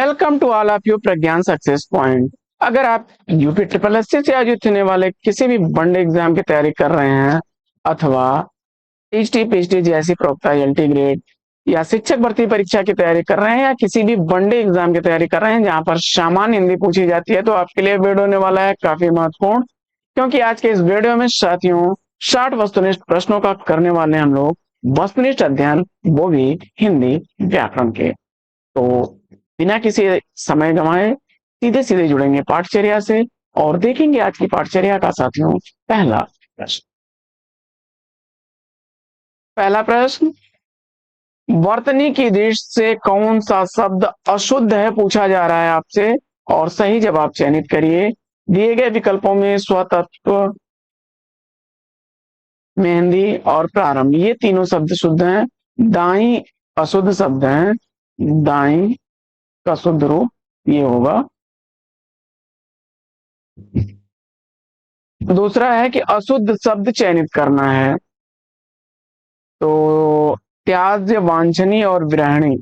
Welcome to all of you Pragyan success point. अगर आप UP triple S से आयोजित होने वाले किसी भी वनडे एग्जाम की तैयारी कर रहे हैं अथवा टीटी पीएचडी जैसी प्रोक्ता एलटी ग्रेड या शिक्षक भर्ती परीक्षा की तैयारी कर रहे हैं या किसी भी वनडे एग्जाम की तैयारी कर रहे हैं जहां पर सामान्य हिंदी पूछी जाती है, तो आपके लिए वीडियो होने वाला है काफी महत्वपूर्ण। क्योंकि आज के इस वीडियो में साथियों 60 वस्तुनिष्ठ प्रश्नों का करने वाले हैं हम लोग वस्तुनिष्ठ अध्ययन, वो भी हिंदी व्याकरण के। तो बिना किसी समय गंवाए सीधे सीधे जुड़ेंगे पाठचर्या से और देखेंगे आज की पाठचर्या का साथियों पहला प्रश्न। पहला प्रश्न, वर्तनी की दृष्टि से कौन सा शब्द अशुद्ध है पूछा जा रहा है आपसे और सही जवाब चयनित करिए। दिए गए विकल्पों में स्वतत्व, मेहंदी और प्रारंभ ये तीनों शब्द शुद्ध हैं। दाई अशुद्ध शब्द है, दाई का शुद्ध रूप ये होगा। दूसरा है कि अशुद्ध शब्द चयनित करना है, तो त्याज्य, वांछनीय और विरहणी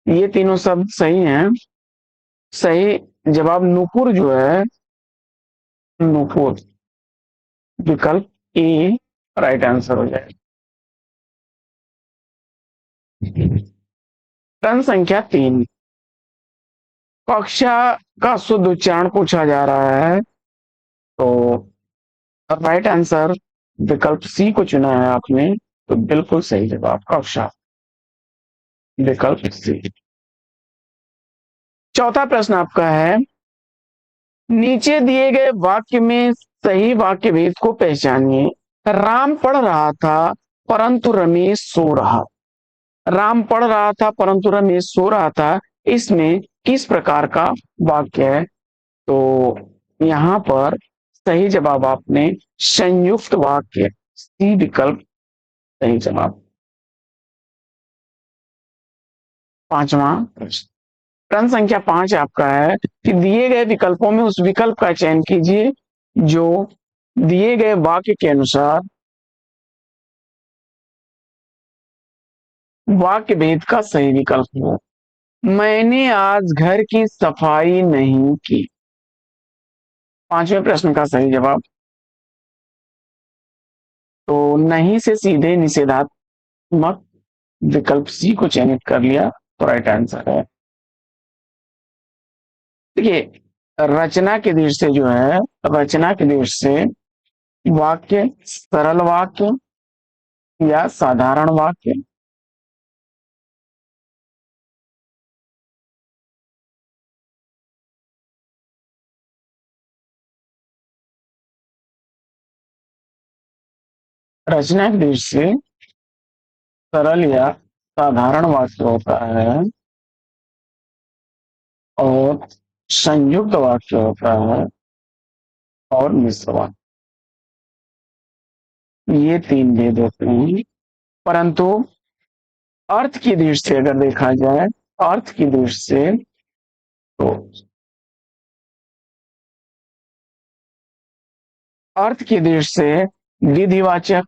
ये तीनों शब्द सही हैं। सही जवाब नुपुर जो है, नुपुर विकल्प ए राइट आंसर हो जाएगा। प्रश्न संख्या 3, कक्षा का शुद्ध उच्चारण पूछा जा रहा है, तो राइट आंसर विकल्प सी को चुना है आपने, तो बिल्कुल सही जवाब कक्षा, विकल्प सी। चौथा प्रश्न आपका है, नीचे दिए गए वाक्य में सही वाक्य भेद को पहचानिए। राम पढ़ रहा था परंतु रमेश सो रहा। राम पढ़ रहा था परंतु रमेश सो रहा था, इसमें किस प्रकार का वाक्य है? तो यहां पर सही जवाब आपने संयुक्त वाक्य, सी विकल्प सही जवाब। पांचवा प्रश्न, प्रश्न संख्या 5 आपका है कि दिए गए विकल्पों में उस विकल्प का चयन कीजिए जो दिए गए वाक्य के अनुसार वाक्य भेद का सही विकल्प हो। मैंने आज घर की सफाई नहीं की, पांचवें प्रश्न का सही जवाब। तो नहीं से सीधे निषेधात्मक विकल्प सी को चयनित कर लिया, तो राइट आंसर है। देखिए, रचना की दृष्टि से जो है, रचना की दृष्टि से वाक्य सरल वाक्य या साधारण वाक्य, रचना की दृष्टि से सरल या साधारण वाक्य होता है और संयुक्त वाक्य होता है और मिश्र वाक्य, ये तीन भेद होते हैं। परंतु अर्थ की दृष्टि से अगर देखा जाए, अर्थ की दृष्टि से तो अर्थ की दृष्टि से विधिवाचक,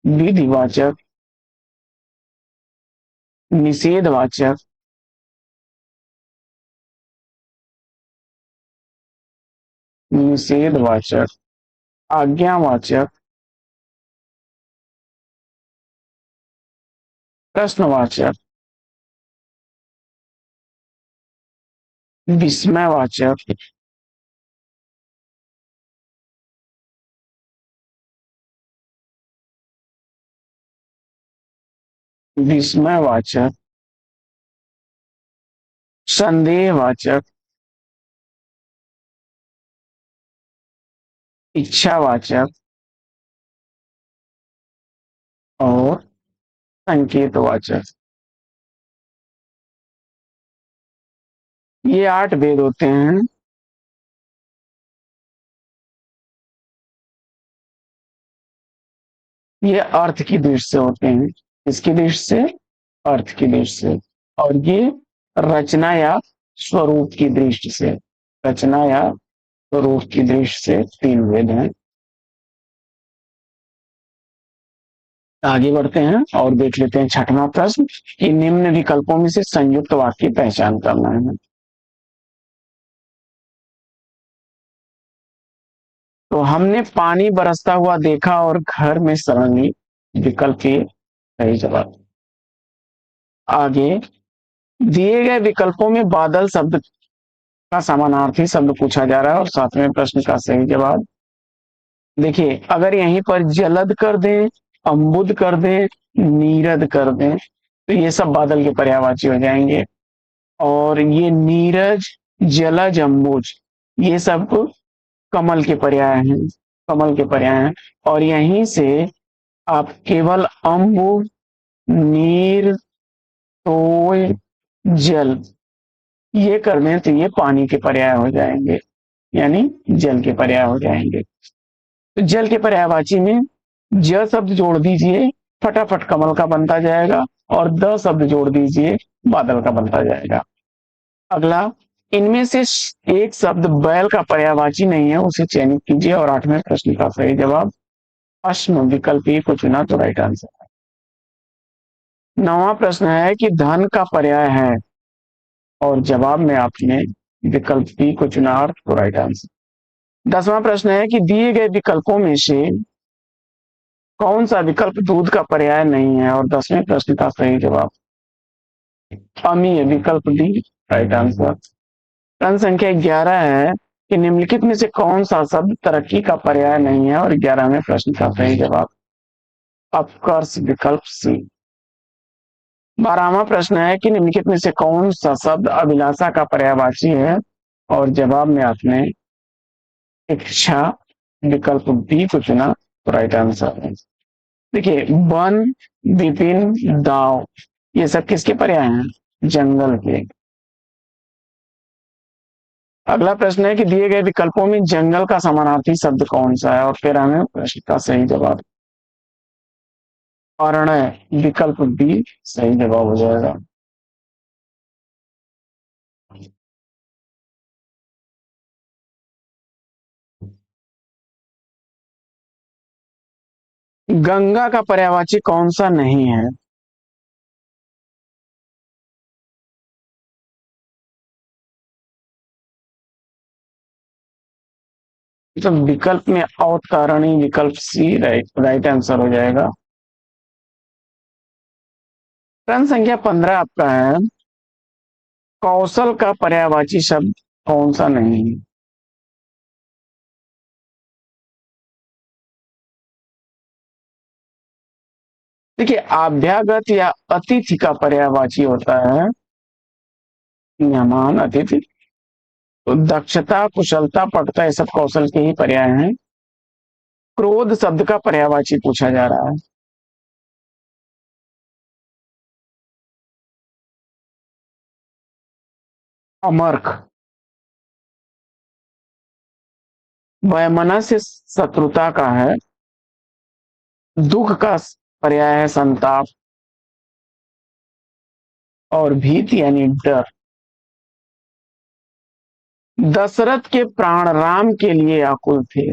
विधिवाचक, निषेधवाचक, निषेधवाचक, आज्ञावाचक, प्रश्नवाचक, विस्मयवाचक, विस्मयवाचक, संदेहवाचक, इच्छावाचक और संकेतवाचक, ये 8 भेद होते हैं। ये अर्थ की दृष्टि से होते हैं, इसकी दृष्टि से, अर्थ की दृष्टि से, और ये रचना या स्वरूप की दृष्टि से, रचना या स्वरूप की दृष्टि से 3 भेद हैं। आगे बढ़ते हैं और देख लेते हैं छठवां प्रश्न कि निम्न विकल्पों में से संयुक्त वाक्य की पहचान करना है। तो हमने पानी बरसता हुआ देखा और घर में शरण ली, विकल्प के सही जवाब। आगे दिए गए विकल्पों में बादल शब्द का समानार्थी शब्द पूछा जा रहा है और सातवें प्रश्न का सही जवाब। देखिए अगर यहीं पर जलद कर दें, अम्बुद कर दें, नीरद कर दें तो ये सब बादल के पर्यायवाची हो जाएंगे। और ये नीरज, जलज, अम्बुज ये सब कमल के पर्याय हैं, कमल के पर्याय हैं। और यहीं से आप केवल अम्बु, नीर, तोय, जल ये कर दें तो ये पानी के पर्याय हो जाएंगे, यानी जल के पर्याय हो जाएंगे। तो जल के पर्यायवाची में ज शब्द जोड़ दीजिए, फटाफट कमल का बनता जाएगा, और द शब्द जोड़ दीजिए, बादल का बनता जाएगा। अगला, इनमें से एक शब्द बैल का पर्यायवाची नहीं है, उसे चयनित कीजिए और आठवें प्रश्न का सही जवाब। अश्म विकल्प ए को चुना तो राइट आंसर। नौवां प्रश्न है कि धन का पर्याय है और जवाब में आपने विकल्प बी को चुना तो राइट आंसर। 10वां प्रश्न है कि दिए गए विकल्पों में से कौन सा विकल्प दूध का पर्याय नहीं है और 10वें प्रश्न का सही जवाब अमीय, विकल्प डी राइट आंसर। प्रश्न संख्या 11 है कि निम्नलिखित में से कौन सा शब्द तरक्की का पर्याय नहीं है और 11वें प्रश्न का सही जवाब अपकर्ष, विकल्प सी। 12वां प्रश्न है कि निम्नलिखित में से कौन सा शब्द अभिलाषा का पर्यायवाची है और जवाब में आपने इच्छा, विकल्प बी को चुना तो राइट आंसर है। देखिए वन, विपिन, दाव ये सब किसके पर्याय हैं? जंगल के। अगला प्रश्न है कि दिए गए विकल्पों में जंगल का समानार्थी शब्द कौन सा है और 13वें प्रश्न का सही जवाब अरण्य, विकल्प बी सही जवाब हो जाएगा। गंगा का पर्यायवाची कौन सा नहीं है? तो विकल्प में अवतरणी, विकल्प सी राइट आंसर हो जाएगा। प्रश्न संख्या 15 आपका है कौशल का पर्यायवाची शब्द कौन सा नहीं है? देखिए अभ्यागत या अतिथि का पर्यायवाची होता है मेहमान, अतिथि। तो दक्षता, कुशलता, पटुता ये सब कौशल के ही पर्याय हैं। क्रोध शब्द का पर्यायवाची पूछा जा रहा है। अमर्ख। वैमनस्य शत्रुता का है। दुख का पर्याय है संताप। और भीति यानी डर। दशरथ के प्राण राम के लिए आकुल थे।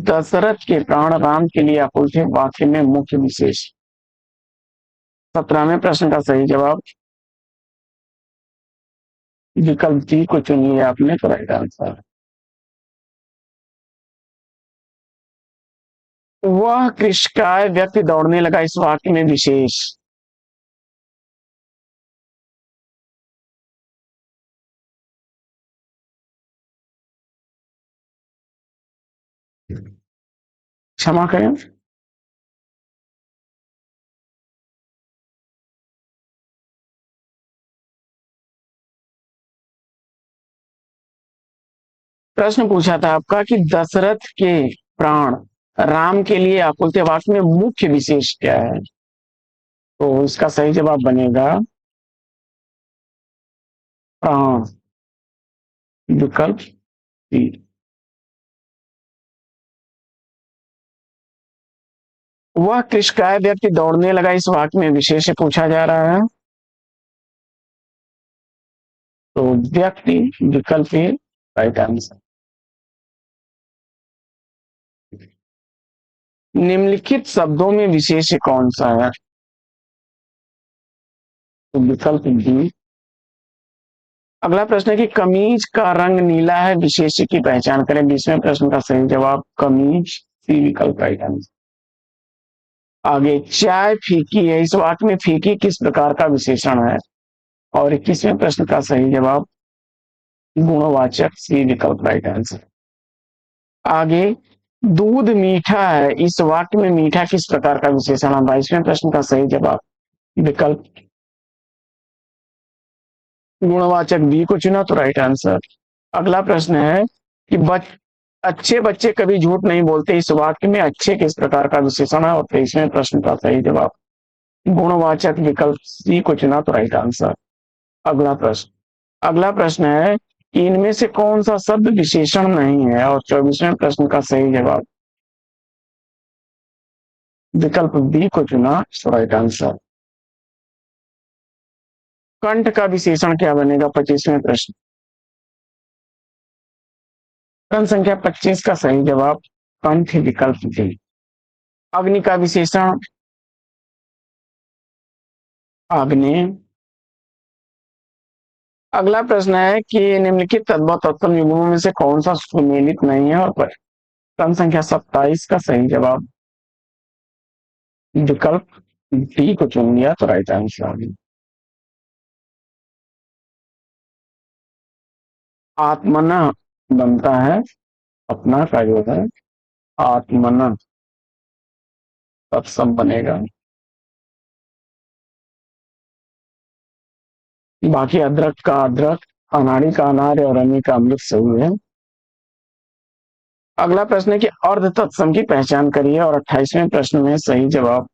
दशरथ के प्राण राम के लिए आकुल थे, वाक्य में मुख्य विशेष। 17वें प्रश्न का सही जवाब विकल्प डी को चुनिए आपने तो राइट आंसर। वह कृषकाय व्यक्ति दौड़ने लगा, इस वाक्य में विशेष। क्षमा करें। प्रश्न पूछा था आपका कि दशरथ के प्राण राम के लिए आकुल थे, वाक्य में मुख्य विशेष क्या है? तो इसका सही जवाब बनेगा प्राण, विकल्प सी। वह कृषकाय व्यक्ति दौड़ने लगा, इस वाक्य में विशेष पूछा जा रहा है। तो व्यक्ति, विकल्प ए राइट आंसर। निम्नलिखित शब्दों में विशेष्य कौन सा है? तो विकल्प डी। अगला प्रश्न है कि कमीज का रंग नीला है, विशेष्य की पहचान करें। 20वें प्रश्न का सही जवाब कमीज, सी विकल्प राइट आंसर। आगे, चाय फीकी है, इस वाक्य में फीकी किस प्रकार का विशेषण है? और 21वें प्रश्न का सही जवाब गुणवाचक, सी विकल्प राइट आंसर। आगे, दूध मीठा है, इस वाक्य में मीठा किस प्रकार का विशेषण है? 22वें प्रश्न का सही जवाब विकल्प गुणवाचक बी को चुना तो राइट आंसर। अगला प्रश्न है कि अच्छे बच्चे कभी झूठ नहीं बोलते, इस वाक्य में अच्छे किस प्रकार का विशेषण है? और 23वें प्रश्न का सही जवाब गुणवाचक विकल्प सी को चुना तो राइट आंसर। अगला प्रश्न है कि इनमें से कौन सा शब्द विशेषण नहीं है? और 24वें प्रश्न का सही जवाब विकल्प बी को चुना तो राइट आंसर। कंठ का विशेषण क्या बनेगा? 25वें प्रश्न। प्रश्न संख्या 25 का सही जवाब कंठ, विकल्प डी। अग्नि का विशेषण आग्नेय। अगला प्रश्न है कि निम्नलिखित तद्भव तत्सम युग्मों में से कौन सा सुमेलित नहीं है? और प्रश्न संख्या 27 का सही जवाब विकल्प डी को चुन लिया तो राइट आंसर। आत्मना बनता है अपना का जो है आत्मना तत्सम बनेगा। बाकी अदरक का अदरक, अनाड़ी का अनार और अमी का अमृत सही है। अगला प्रश्न है कि अर्ध तत्सम की पहचान करिए। और 28वें प्रश्न में सही जवाब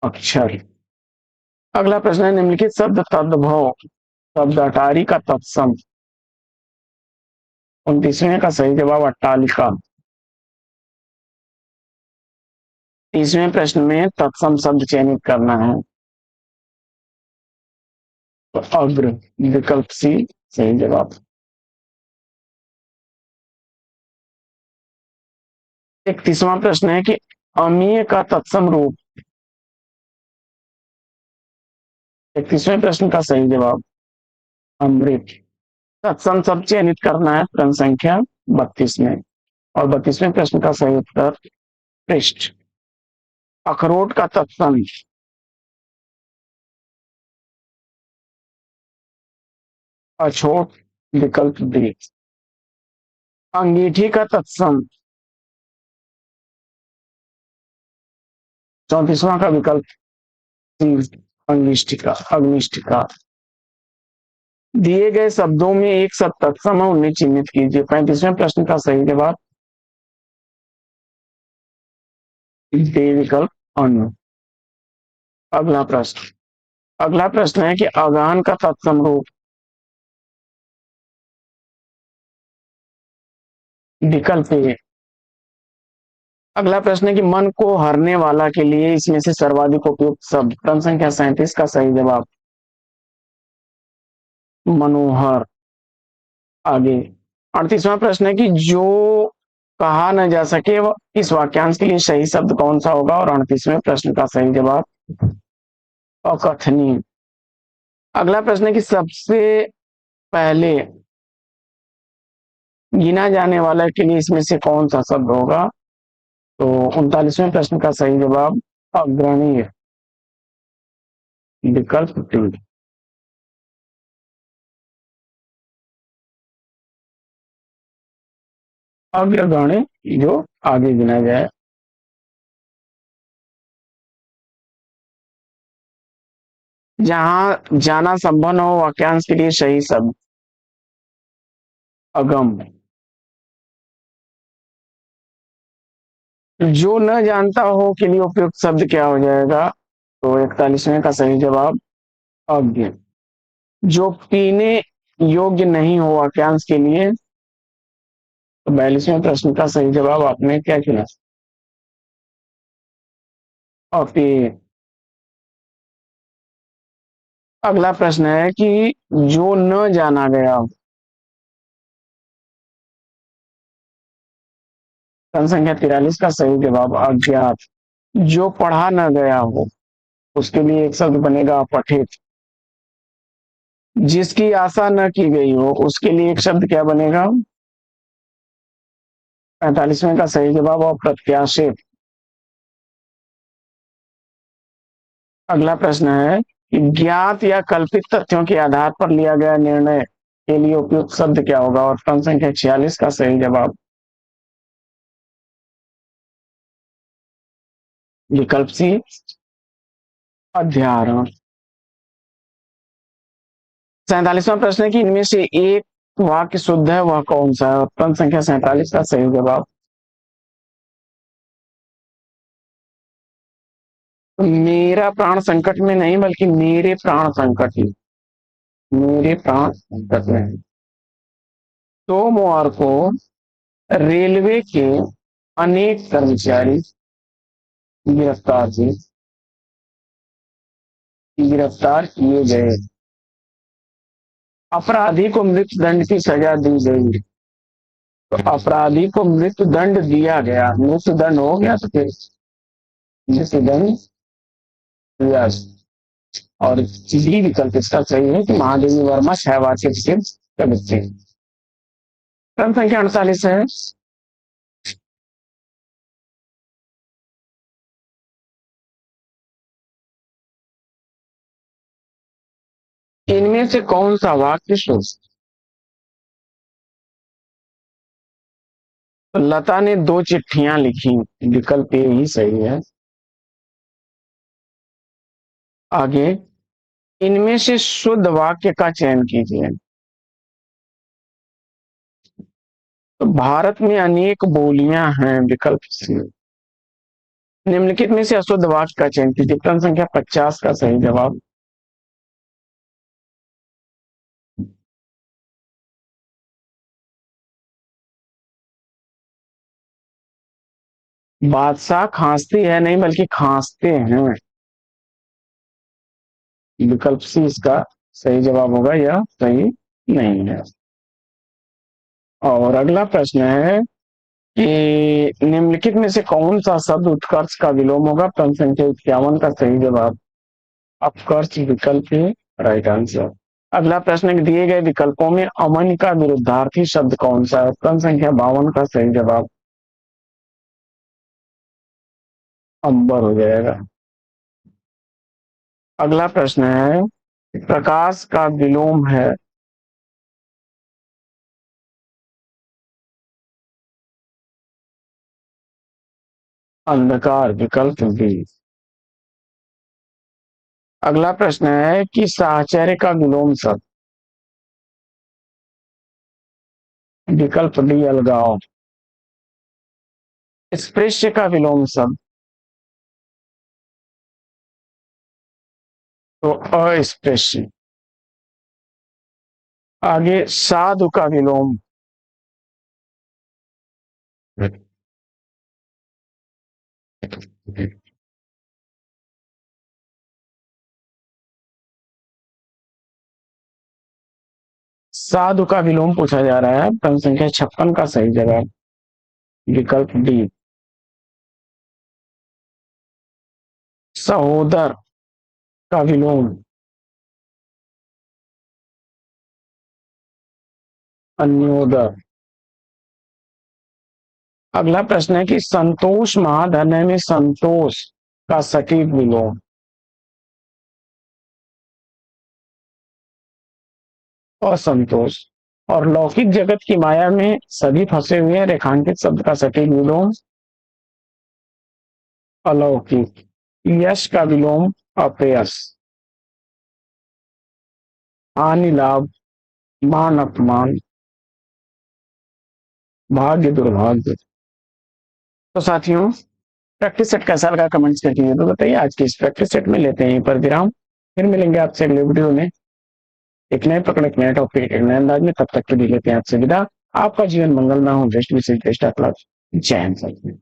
अक्षर। अगला प्रश्न है निम्नलिखित शब्द तद्भव शब्द अटारी का तत्सम। 29वें का सही जवाब अट्टालिका। 30वें प्रश्न में तत्सम शब्द चयनित करना है तो अग्र, विकल्प सी सही जवाब। 31वां प्रश्न है कि अमीय का तत्सम रूप। 31वें प्रश्न का सही जवाब अमृत। तत्सम शब्द चयनित करना है प्रश्न संख्या 32 में। और 32वें प्रश्न का सही उत्तर पृष्ठ। अखरोट का तत्सम अछोट, विकल्प डी। अंगीठी का तत्सम 34वां का विकल्प सी अंगिष्ठिका, अग्निष्ठिका। दिए गए शब्दों में एक शब्द तत्सम है, उन्हें चिन्हित कीजिए। 35वें प्रश्न का सही जवाब डी विकल्प अन्न। अगला प्रश्न है कि अगान का तत्सम रूप। विकल्प ए। अगला प्रश्न है कि मन को हरने वाला के लिए इसमें से सर्वाधिक उपयुक्त शब्द। क्रम संख्या 37 का सही जवाब मनोहर। आगे, 38वां प्रश्न है कि जो कहा न जा सके इस वाक्यांश के लिए सही शब्द कौन सा होगा? और 38वें प्रश्न का सही जवाब अकथनीय। अगला प्रश्न है कि सबसे पहले गिना जाने वाला के लिए इसमें से कौन सा शब्द होगा? तो 39वें प्रश्न का सही जवाब अग्रणीय, विकल्प डी। अग्रगण्य जो आगे गिना जाए। जहां जाना संभव न हो वाक्यांश के लिए सही शब्द अगम। जो न जानता हो के लिए उपयुक्त शब्द क्या हो जाएगा? तो 41वें का सही जवाब अज्ञ। जो पीने योग्य नहीं हो वाक्यांश के लिए तो 42वें प्रश्न का सही जवाब आपने क्या चुना? अपेय। अगला प्रश्न है कि जो न जाना गया प्रश्न संख्या 43 का सही जवाब अज्ञात। जो पढ़ा न गया हो उसके लिए एक शब्द बनेगा अपठित। जिसकी आशा न की गई हो उसके लिए एक शब्द क्या बनेगा? 45वें का सही जवाब अप्रत्याशित। अगला प्रश्न है कि ज्ञात या कल्पित तथ्यों के आधार पर लिया गया निर्णय के लिए उपयुक्त शब्द क्या होगा? और प्रश्न संख्या 46 का सही जवाब विकल्प सी अध्यारोप। 47वां प्रश्न है कि इनमें से एक वाक्य शुद्ध है, वह कौन सा है? प्रश्न संख्या 47 का सही जवाब मेरा प्राण संकट में नहीं बल्कि मेरे प्राण संकट में। मेरे प्राण संकट में। सोमवार को रेलवे के अनेक कर्मचारी गिरफ्तार किए गए। अपराधी को मृत्यु दंड की सजा दी गई। तो अपराधी को मृत्यु दंड दिया गया, मृत्यु दंड हो गया तो फिर मृत्यु दंड दिया। और डी विकल्प इसका सही है कि महादेवी वर्मा सहवाग के सदस्य। क्रम संख्या 48 है। इनमें से कौन सा वाक्य शुद्ध? तो लता ने 2 चिट्ठियां लिखी, विकल्प ए ही सही है। आगे इनमें से शुद्ध वाक्य का चयन कीजिए। तो भारत में अनेक बोलियां हैं, विकल्प सी। निम्नलिखित में से अशुद्ध वाक्य का चयन कीजिए। प्रश्न संख्या 50 का सही जवाब बादशाह खांसती है नहीं बल्कि खांसते हैं। विकल्प सी इसका सही जवाब होगा, यह सही नहीं है। और अगला प्रश्न है कि निम्नलिखित में से कौन सा शब्द उत्कर्ष का विलोम होगा? प्रश्न संख्या 51 का सही जवाब अपकर्ष विकल्प है राइट आंसर। अगला प्रश्न दिए गए विकल्पों में अमन का विरुद्धार्थी शब्द कौन सा है? प्रश्न संख्या 52 का सही जवाब अंबर हो जाएगा। अगला प्रश्न है प्रकाश का विलोम है अंधकार, विकल्प बी। अगला प्रश्न है कि साहचर्य का विलोम शब्द, विकल्प डी अलगाव। स्पृश्य का विलोम शब्द, तो अस्पृश्य। आगे साधु का विलोम, साधु का विलोम पूछा जा रहा है। प्रश्न संख्या 56 का सही जवाब विकल्प डी सहोदर का विलोम अन्योदर। अगला प्रश्न है कि संतोष महाधन्य में संतोष का सटीक विलोम असंतोष। और लौकिक जगत की माया में सभी फंसे हुए हैं, रेखांकित शब्द का सटीक विलोम अलौकिक। यश का विलोम अपयश। हानि लाभ, मान अपमान, भाग्य दुर्भाग्य। तो साथियों प्रैक्टिस सेट कैसा लगा कमेंट्स करके तो बताइए। आज के इस प्रैक्टिस सेट में लेते हैं पर विराम, फिर मिलेंगे आपसे अगले वीडियो में एक नए पकड़, एक नए टॉपिक, एक नए अंदाज में। तब तक के लिए लेते हैं आपसे विदा। आपका जीवन मंगल ना हो, बेस्ट विशेष बेस्ट ऑफ लक। जय हिंद।